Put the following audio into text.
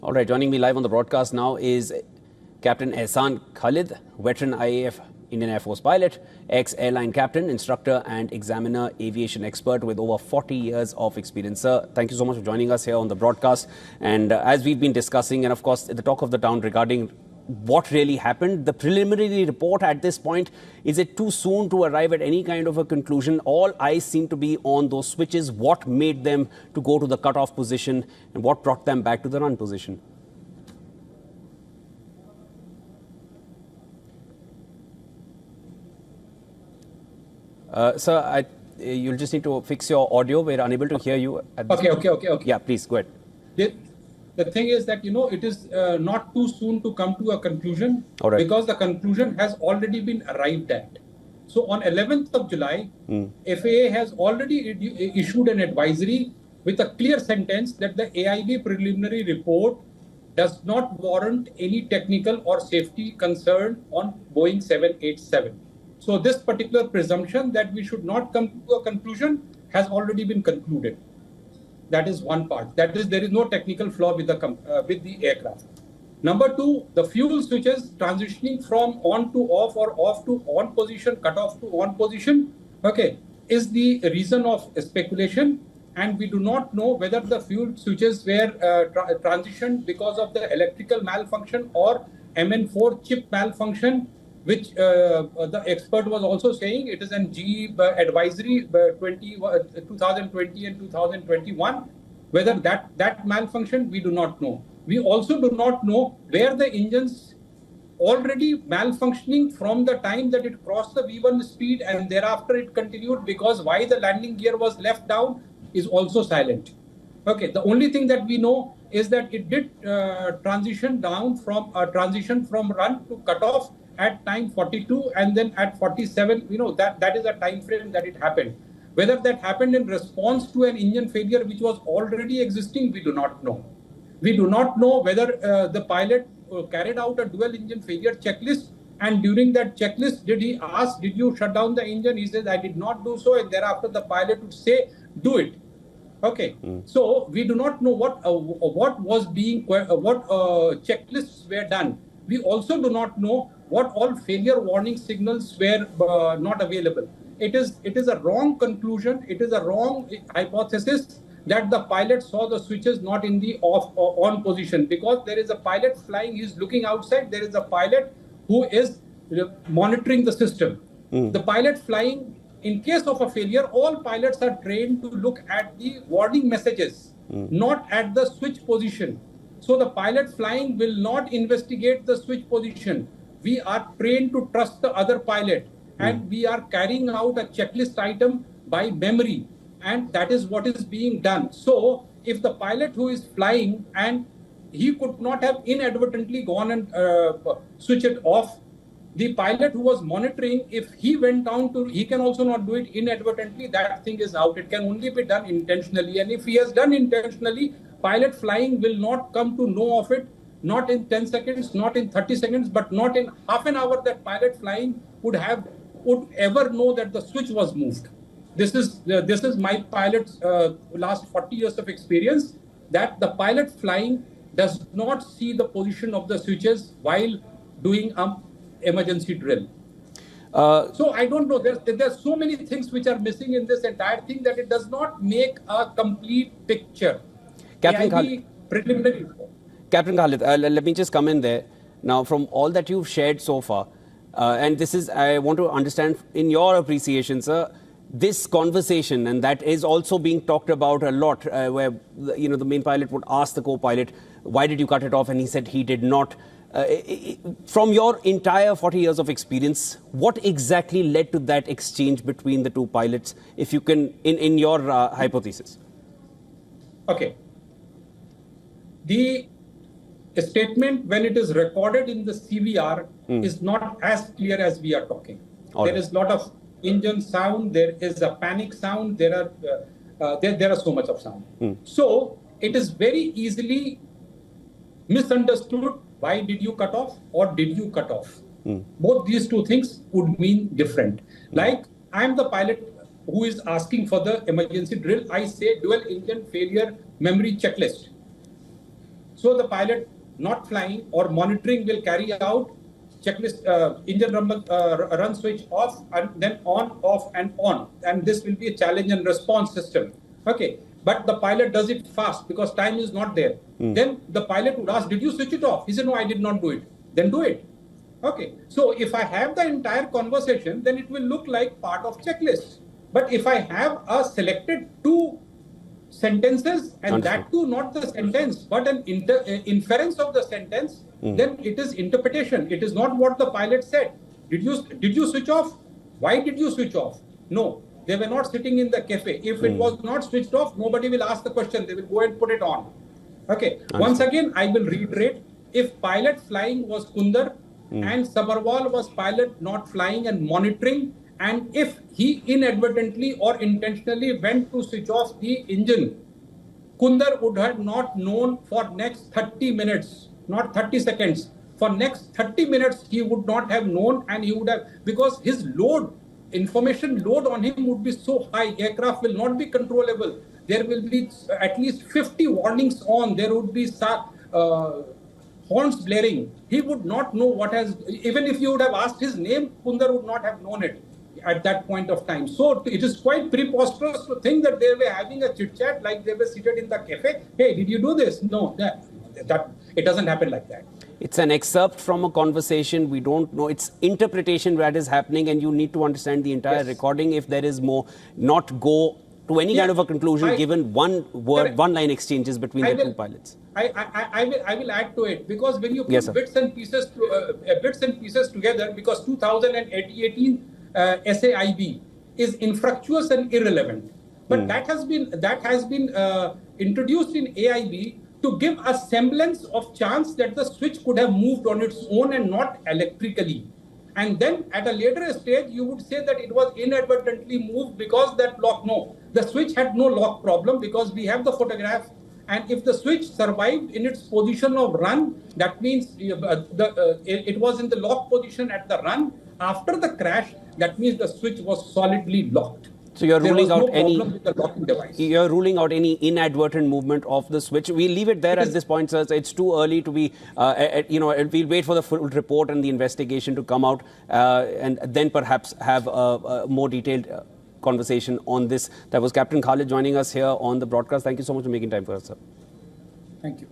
All right, joining me live on the broadcast now is Captain Ehsan Khalid, veteran IAF Indian Air Force pilot, ex-airline captain, instructor and examiner, aviation expert with over 40 years of experience. Sir, thank you so much for joining us here on the broadcast. And as we've been discussing, and of course, the talk of the town regarding what really happened, the preliminary report at this point, is it too soon to arrive at any kind of a conclusion? All eyes seem to be on those switches. What made them to go to the cutoff position and what brought them back to the run position? Sir, you'll just need to fix your audio. We're unable to hear you. At this point. Okay. Yeah, please go ahead. The thing is that, it is not too soon to come to a conclusion, because the conclusion has already been arrived at. So on 11th of July, FAA has already issued an advisory with a clear sentence that the AIB preliminary report does not warrant any technical or safety concern on Boeing 787. So this particular presumption that we should not come to a conclusion has already been concluded. That is one part. That is, there is no technical flaw with the aircraft. Number two, the fuel switches transitioning from on to off or off to on position, cut off to on position, is the reason of speculation. And we do not know whether the fuel switches were transitioned because of the electrical malfunction or MN4 chip malfunction, which the expert was also saying it is an GE advisory 2020 and 2021. Whether that malfunction, we do not know. We also do not know where the engines already malfunctioning from the time that it crossed the V1 speed and thereafter it continued, because why the landing gear was left down is also silent. The only thing that we know is that it did transition from run to cutoff at time 42 and then at 47. That is a time frame that it happened. Whether that happened in response to an engine failure which was already existing, we do not know. We do not know whether the pilot carried out a dual engine failure checklist, and during that checklist, did he ask, did you shut down the engine? He says, I did not do so, and thereafter the pilot would say, do it. So we do not know what checklists were done. We also do not know what all failure warning signals were not available. It is a wrong conclusion. It is a wrong hypothesis that the pilot saw the switches not in the off or on position, because there is a pilot flying, he's looking outside. There is a pilot who is monitoring the system. The pilot flying, in case of a failure, all pilots are trained to look at the warning messages, not at the switch position. So the pilot flying will not investigate the switch position. We are trained to trust the other pilot, and we are carrying out a checklist item by memory, and that is what is being done. So if the pilot who is flying, and he could not have inadvertently gone and switch it off, the pilot who was monitoring, if he went down to, he can also not do it inadvertently. That thing is out. It can only be done intentionally. And if he has done intentionally, pilot flying will not come to know of it, not in 10 seconds, not in 30 seconds, but not in half an hour that pilot flying would ever know that the switch was moved. This is my pilot's last 40 years of experience, that the pilot flying does not see the position of the switches while doing emergency drill. So I don't know. There's so many things which are missing in this entire thing that it does not make a complete picture. Captain Khalid, let me just come in there. Now, from all that you've shared so far, and this is, I want to understand in your appreciation, sir, this conversation, and that is also being talked about a lot, where the main pilot would ask the co-pilot, why did you cut it off? And he said he did not. From your entire 40 years of experience, what exactly led to that exchange between the two pilots, if you can, in your hypothesis? The statement, when it is recorded in the CVR, is not as clear as we are talking. There is a lot of engine sound, there is a panic sound, there are so much of sound. So it is very easily misunderstood. Why did you cut off or did you cut off? Both these two things would mean different. Like, I am the pilot who is asking for the emergency drill. I say dual engine failure memory checklist. So the pilot not flying or monitoring will carry out checklist, engine run switch off and then on, off and on. And this will be a challenge and response system. Okay. But the pilot does it fast because time is not there. Then the pilot would ask, did you switch it off? He said, no, I did not do it. Then do it. Okay. So if I have the entire conversation, then it will look like part of checklist. But if I have a selected two sentences and that too not the sentence but an inference of the sentence, then it is interpretation. It is not what the pilot said. Did you switch off? Why did you switch off? No, they were not sitting in the cafe. If it was not switched off, nobody will ask the question. They will go and put it on. Okay. Once again, I will reiterate. If pilot flying was Kundar and Sabharwal was pilot not flying and monitoring, and if he inadvertently or intentionally went to switch off the engine, Kundar would have not known for next 30 minutes, not 30 seconds. For next 30 minutes, he would not have known, and he would have, because his load, information load on him would be so high, aircraft will not be controllable. There will be at least 50 warnings on. There would be horns blaring. He would not know what has, even if you would have asked his name, Kundar would not have known it at that point of time. So it is quite preposterous to think that they were having a chit chat like they were seated in the cafe. Hey, did you do this? No, that it doesn't happen like that. It's an excerpt from a conversation. We don't know. It's interpretation that is happening, and you need to understand the entire recording if there is more, not go to any kind of a conclusion given one word, one line exchanges between the two pilots. I will add to it, because when you put bits and pieces together, because 2018 SAIB is infructuous and irrelevant, but that has been introduced in AIB to give a semblance of chance that the switch could have moved on its own and not electrically. And then at a later stage, you would say that it was inadvertently moved because that lock. No, the switch had no lock problem, because we have the photograph. And if the switch survived in its position of run, that means it was in the lock position at the run. After the crash, that means the switch was solidly locked. So you're ruling out you're ruling out any inadvertent movement of the switch. We'll leave it there at this point, sir. It's too early to be, we'll wait for the full report and the investigation to come out, and then perhaps have a more detailed conversation on this. That was Captain Khalid joining us here on the broadcast. Thank you so much for making time for us, sir. Thank you.